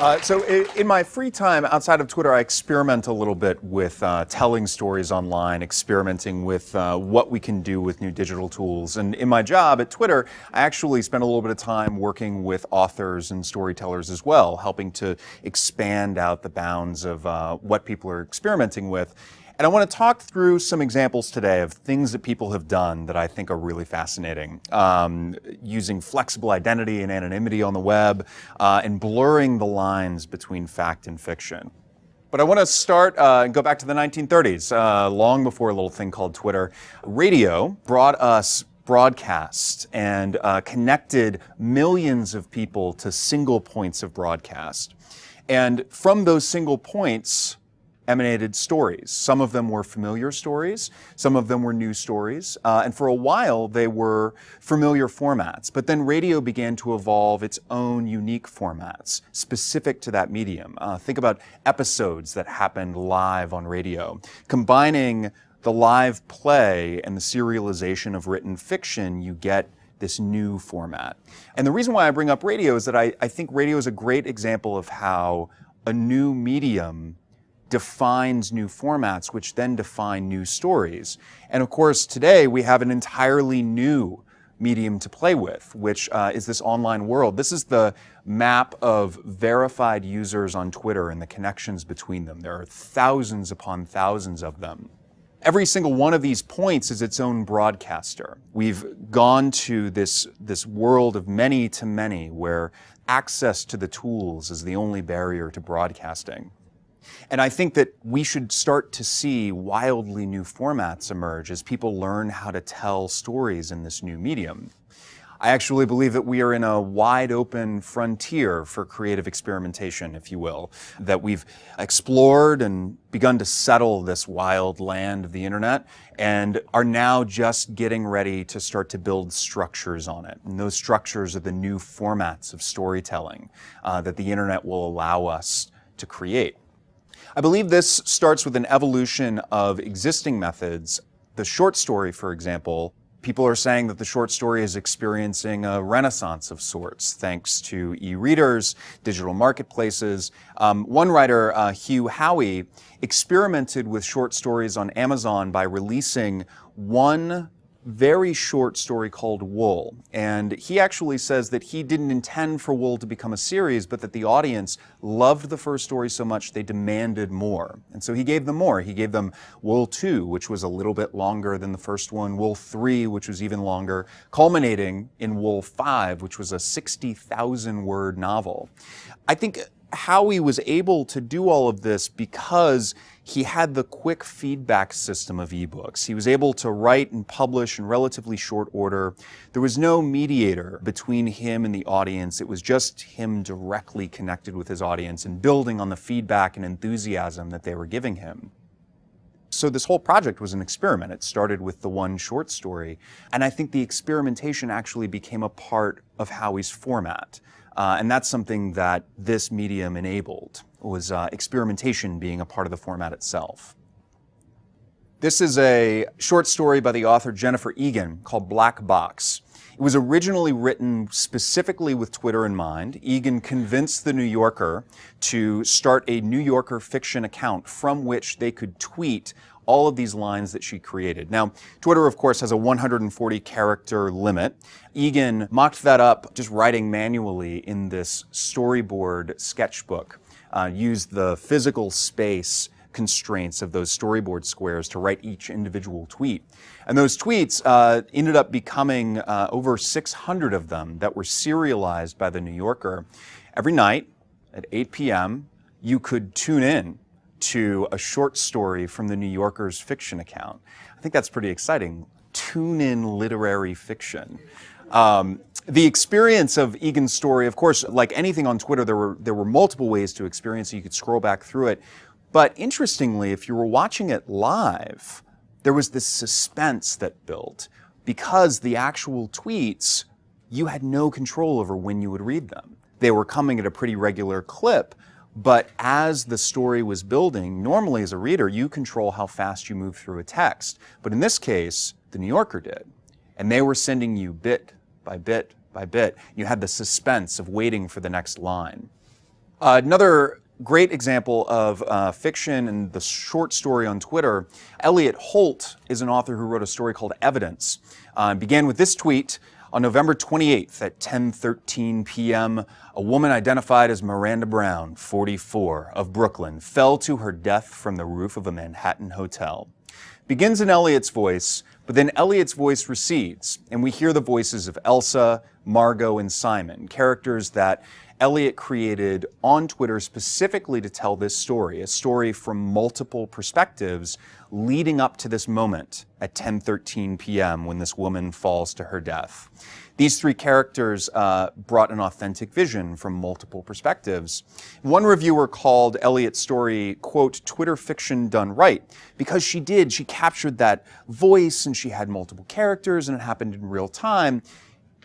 In my free time outside of Twitter, I experiment a little bit with telling stories online, experimenting with what we can do with new digital tools. And in my job at Twitter, I actually spend a little bit of time working with authors and storytellers as well, helping to expand out the bounds of what people are experimenting with. And I want to talk through some examples today of things that people have done that I think are really fascinating, using flexible identity and anonymity on the web, and blurring the lines between fact and fiction. But I want to start and go back to the 1930s, long before a little thing called Twitter. Radio brought us broadcast and connected millions of people to single points of broadcast. And from those single points emanated stories. Some of them were familiar stories, some of them were new stories, and for a while they were familiar formats. But then radio began to evolve its own unique formats specific to that medium. Think about episodes that happened live on radio. Combining the live play and the serialization of written fiction, you get this new format. And the reason why I bring up radio is that I think radio is a great example of how a new medium defines new formats, which then define new stories. And of course, today we have an entirely new medium to play with, which is this online world. This is the map of verified users on Twitter and the connections between them. There are thousands upon thousands of them. Every single one of these points is its own broadcaster. We've gone to this world of many to many, where access to the tools is the only barrier to broadcasting. And I think that we should start to see wildly new formats emerge as people learn how to tell stories in this new medium. I actually believe that we are in a wide open frontier for creative experimentation, if you will, that we've explored and begun to settle this wild land of the internet and are now just getting ready to start to build structures on it. And those structures are the new formats of storytelling that the internet will allow us to create. I believe this starts with an evolution of existing methods. The short story, for example, people are saying that the short story is experiencing a renaissance of sorts, thanks to e-readers, digital marketplaces. One writer, Hugh Howey, experimented with short stories on Amazon by releasing one very short story called Wool. And he actually says that he didn't intend for Wool to become a series, but that the audience loved the first story so much they demanded more. And so he gave them more. He gave them Wool 2, which was a little bit longer than the first one, Wool 3, which was even longer, culminating in Wool 5, which was a 60,000-word novel. I think Howie was able to do all of this because he had the quick feedback system of ebooks. He was able to write and publish in relatively short order. There was no mediator between him and the audience. It was just him directly connected with his audience and building on the feedback and enthusiasm that they were giving him. So this whole project was an experiment. It started with the one short story, and I think the experimentation actually became a part of Howie's format. And that's something that this medium enabled, was experimentation being a part of the format itself. This is a short story by the author Jennifer Egan called Black Box. It was originally written specifically with Twitter in mind. Egan convinced the New Yorker to start a New Yorker fiction account from which they could tweet all of these lines that she created. Now, Twitter, of course, has a 140-character limit. Egan mocked that up just writing manually in this storyboard sketchbook, used the physical space constraints of those storyboard squares to write each individual tweet. And those tweets ended up becoming over 600 of them that were serialized by the New Yorker. Every night at 8 p.m., you could tune in to a short story from the New Yorker's fiction account. I think that's pretty exciting. Tune in literary fiction. The experience of Egan's story, of course, like anything on Twitter, there were multiple ways to experience it. You could scroll back through it. But interestingly, if you were watching it live, there was this suspense that built because the actual tweets, you had no control over when you would read them. They were coming at a pretty regular clip. But as the story was building, normally as a reader, you control how fast you move through a text. But in this case, the New Yorker did. And they were sending you bit by bit by bit. You had the suspense of waiting for the next line. Another great example of fiction and the short story on Twitter, Elliot Holt is an author who wrote a story called Evidence. Began with this tweet: on November 28th at 10:13 p.m., a woman identified as Miranda Brown, 44, of Brooklyn, fell to her death from the roof of a Manhattan hotel. Begins in Elliot's voice, but then Elliot's voice recedes, and we hear the voices of Elsa, Margot, and Simon, characters that Elliot created on Twitter specifically to tell this story, a story from multiple perspectives leading up to this moment at 10:13 p.m. when this woman falls to her death. These three characters brought an authentic vision from multiple perspectives. One reviewer called Elliot's story, quote, Twitter fiction done right, because she captured that voice and she had multiple characters and it happened in real time.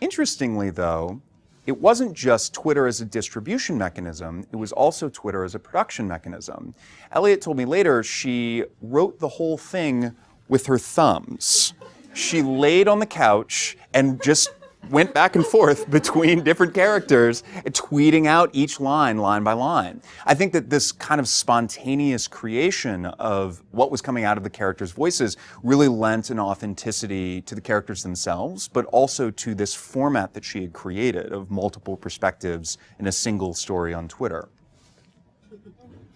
Interestingly, though, it wasn't just Twitter as a distribution mechanism, it was also Twitter as a production mechanism. Elliot told me later she wrote the whole thing with her thumbs. She laid on the couch and just went back and forth between different characters, tweeting out each line by line. I think that this kind of spontaneous creation of what was coming out of the characters' voices really lent an authenticity to the characters themselves, but also to this format that she had created of multiple perspectives in a single story on Twitter.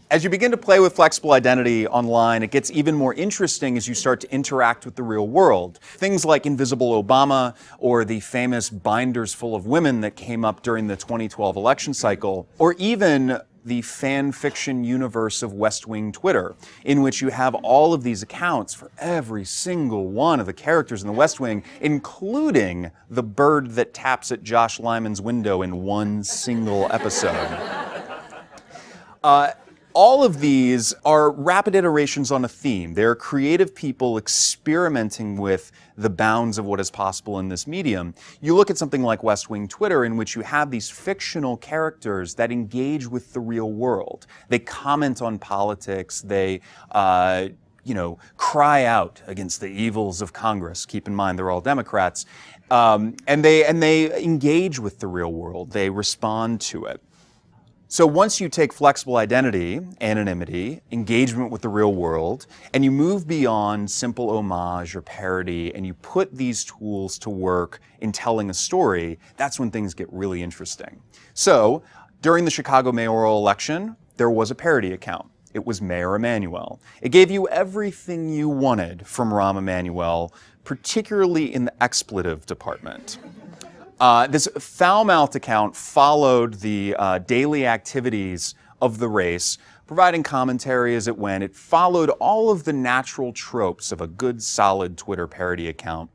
As you begin to play with flexible identity online, it gets even more interesting as you start to interact with the real world. Things like Invisible Obama or the famous binders full of women that came up during the 2012 election cycle, or even the fan fiction universe of West Wing Twitter, in which you have all of these accounts for every single one of the characters in the West Wing, including the bird that taps at Josh Lyman's window in one single episode. All of these are rapid iterations on a theme. They're creative people experimenting with the bounds of what is possible in this medium. You look at something like West Wing Twitter, in which you have these fictional characters that engage with the real world. They comment on politics. They cry out against the evils of Congress. Keep in mind, they're all Democrats. And they engage with the real world. They respond to it. So once you take flexible identity, anonymity, engagement with the real world, and you move beyond simple homage or parody, and you put these tools to work in telling a story, that's when things get really interesting. So during the Chicago mayoral election, there was a parody account. It was Mayor Emanuel. It gave you everything you wanted from Rahm Emanuel, particularly in the expletive department. This foul-mouthed account followed the daily activities of the race, providing commentary as it went. It followed all of the natural tropes of a good, solid Twitter parody account,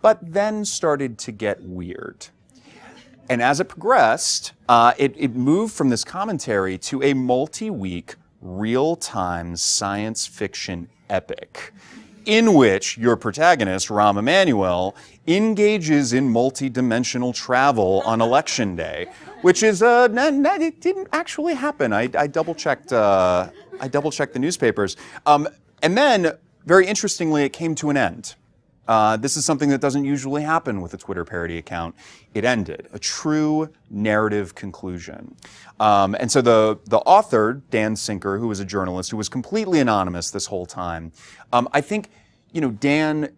but then started to get weird. And as it progressed, it moved from this commentary to a multi-week, real-time science fiction epic, in which your protagonist, Rahm Emanuel, engages in multi-dimensional travel on election day, which is it didn't actually happen. I double-checked the newspapers, and then very interestingly, it came to an end. This is something that doesn't usually happen with a Twitter parody account. It ended, a true narrative conclusion. And so the author, Dan Sinker, who was a journalist, who was completely anonymous this whole time, I think, Dan,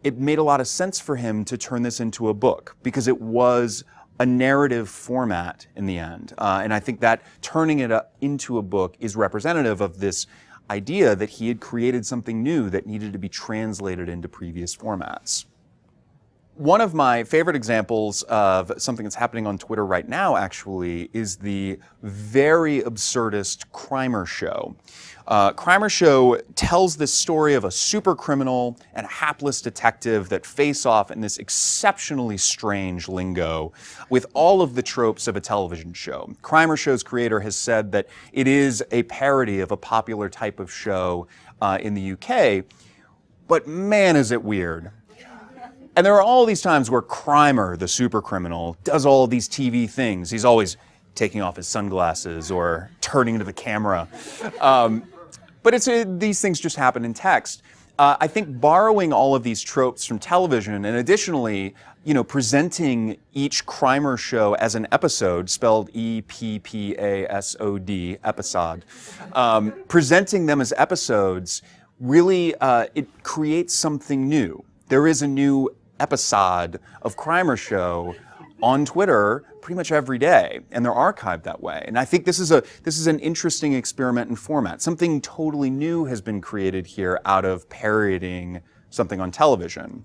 it made a lot of sense for him to turn this into a book because it was a narrative format in the end. And I think that turning it into a book is representative of this idea that he had created something new that needed to be translated into previous formats. One of my favorite examples of something that's happening on Twitter right now, actually, is the very absurdist Crimer Show. Crimer Show tells this story of a super criminal and a hapless detective that face off in this exceptionally strange lingo with all of the tropes of a television show. Crimer Show's creator has said that it is a parody of a popular type of show in the UK, but man, is it weird. And there are all these times where Crimer, the super criminal, does all these TV things. He's always taking off his sunglasses or turning to the camera. But these things just happen in text. I think borrowing all of these tropes from television, and additionally, presenting each crimer show as an episode, spelled EPPASOD, episode, presenting them as episodes, really, it creates something new. There is a new episode of Crimer Show on Twitter pretty much every day, and they're archived that way. And I think this is an interesting experiment in format. Something totally new has been created here out of parodying something on television.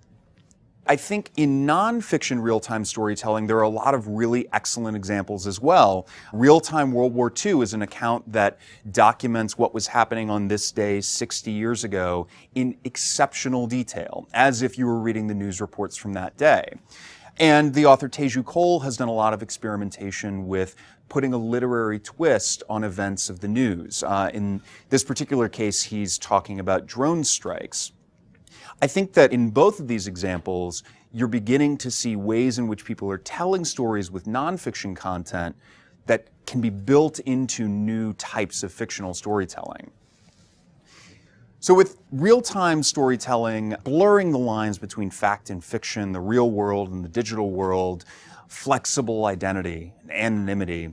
I think in nonfiction real-time storytelling, there are a lot of really excellent examples as well. Real-Time World War II is an account that documents what was happening on this day 60 years ago in exceptional detail, as if you were reading the news reports from that day. And the author Teju Cole has done a lot of experimentation with putting a literary twist on events of the news. In this particular case, he's talking about drone strikes. I think that in both of these examples, you're beginning to see ways in which people are telling stories with nonfiction content that can be built into new types of fictional storytelling. So with real-time storytelling, blurring the lines between fact and fiction, the real world and the digital world, flexible identity, and anonymity,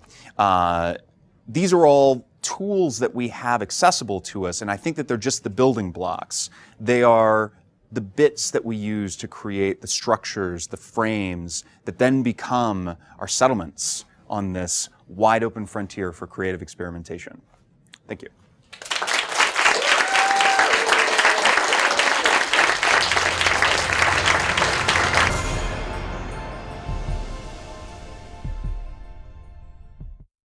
these are all tools that we have accessible to us, and I think that they're just the building blocks. They are the bits that we use to create the structures, the frames, that then become our settlements on this wide open frontier for creative experimentation. Thank you.